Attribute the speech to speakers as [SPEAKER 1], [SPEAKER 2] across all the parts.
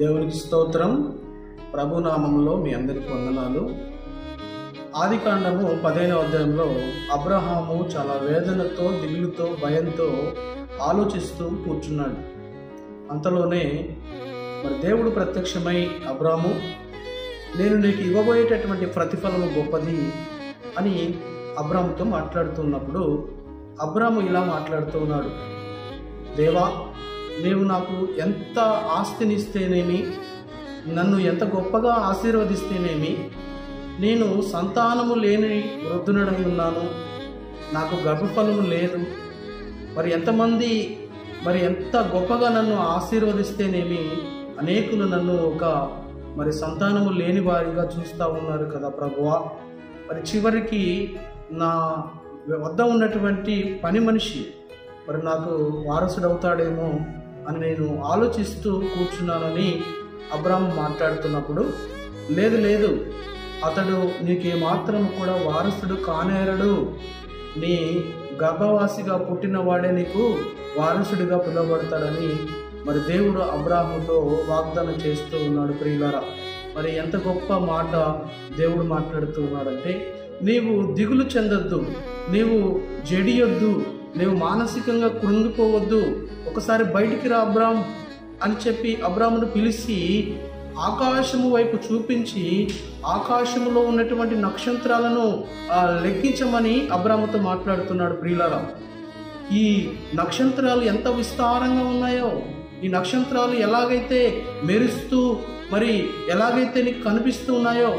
[SPEAKER 1] దేవునికి స్తోత్రం. ప్రభునామంలో మీ అందరికీ వందనాలు. ఆదికాండము 15వ అధ్యాయంలో అబ్రహాము చాలా వేదనతో, దిగులుతో, భయంతో ఆలోచిస్తూ కూర్చున్నాడు. అంతలోనే మరి దేవుడు ప్రత్యక్షమై, అబ్రాము, నేను నీకు ఇవ్వబోయేటటువంటి ప్రతిఫలము గొప్పది అని అబ్రాముతో మాట్లాడుతున్నప్పుడు అబ్రాము ఇలా మాట్లాడుతూ ఉన్నాడు. దేవా, నీవు నాకు ఎంత ఆస్తినిస్తేనేమి, నన్ను ఎంత గొప్పగా ఆశీర్వదిస్తేనేమి, నేను సంతానము లేని వృద్ధునడై ఉన్నాను, నాకు గర్భఫలము లేదు. మరి ఎంతమంది ఎంత గొప్పగా నన్ను ఆశీర్వదిస్తేనేమి, అనేకులు నన్ను మరి సంతానము లేని వారిగా చూస్తూ ఉన్నారు కదా ప్రభువా. మరి చివరికి నా వద్ద ఉన్నటువంటి పని మనిషి మరి నాకు వారసుడవుతాడేమో అని నేను ఆలోచిస్తూ కూర్చున్నానని అబ్రాము మాట్లాడుతున్నప్పుడు, లేదు, అతడు నీకేమాత్రం కూడా వారసుడు కానేరడు, నీ గర్భవాసిగా పుట్టినవాడే నీకు వారసుడిగా పిలువబడతాడని మరి దేవుడు అబ్రాముతో వాగ్దానం చేస్తూ ఉన్నాడు. ప్రియులారా, మరి ఎంత గొప్ప మాట దేవుడు మాట్లాడుతూ ఉన్నాడంటే, నీవు దిగులు చెందొద్దు, నీవు జడియొద్దు, నీవు మానసికంగా కృంగిపోవద్దు, ఒకసారి బయటికి రా అబ్రామ్ అని చెప్పి అబ్రామును పిలిచి ఆకాశము వైపు చూపించి ఆకాశములో ఉన్నటువంటి నక్షత్రాలను లెక్కించమని అబ్రాముతో మాట్లాడుతున్నాడు. ప్రియులారా, ఈ నక్షత్రాలు ఎంత విస్తారంగా ఉన్నాయో, ఈ నక్షత్రాలు ఎలాగైతే మెరుస్తూ మరి ఎలాగైతే నీకు కనిపిస్తూ ఉన్నాయో,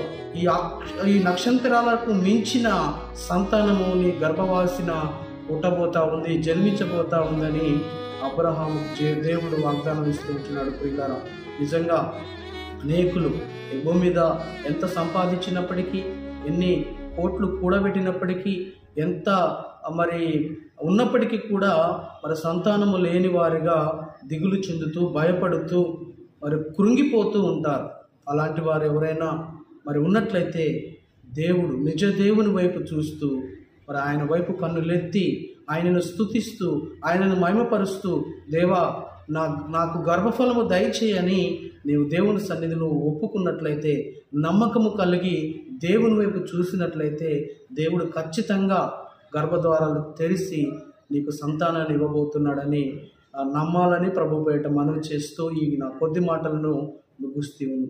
[SPEAKER 1] ఈ నక్షత్రాలకు మించిన సంతానము నీ గర్భవాసిన పుట్టబోతా ఉంది, జన్మించబోతా ఉందని అబ్రహాము దేవుడు వాగ్దానం ఇస్తూ ఉంటున్నాడు. ప్రియులారా, నిజంగా అనేకులు ఈ భూమి మీద ఎంత సంపాదించినప్పటికీ, ఎన్ని కోట్లు కూడబెట్టినప్పటికీ, ఎంత మరి ఉన్నప్పటికీ కూడా మరి సంతానము లేని వారిగా దిగులు చెందుతూ, భయపడుతూ, మరి కృంగిపోతూ ఉంటారు. అలాంటి వారు ఎవరైనా మరి ఉన్నట్లయితే దేవుడు, నిజ దేవుని వైపు చూస్తూ, మరి ఆయన వైపు కన్నులెత్తి ఆయనను స్తుతిస్తూ, ఆయనను మహిమపరుస్తూ, దేవా నాకు గర్భఫలము దయచేయని నీవు దేవుని సన్నిధిలో ఒప్పుకున్నట్లయితే, నమ్మకము కలిగి దేవుని వైపు చూసినట్లయితే, దేవుడు ఖచ్చితంగా గర్భద్వారాలు తెరిచి నీకు సంతానాన్ని ఇవ్వబోతున్నాడని నమ్మాలని ప్రభు పేరిట మనవి చేస్తూ ఈ నా కొద్ది మాటలను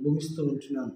[SPEAKER 1] ముగిస్తూ ఉంటున్నాను.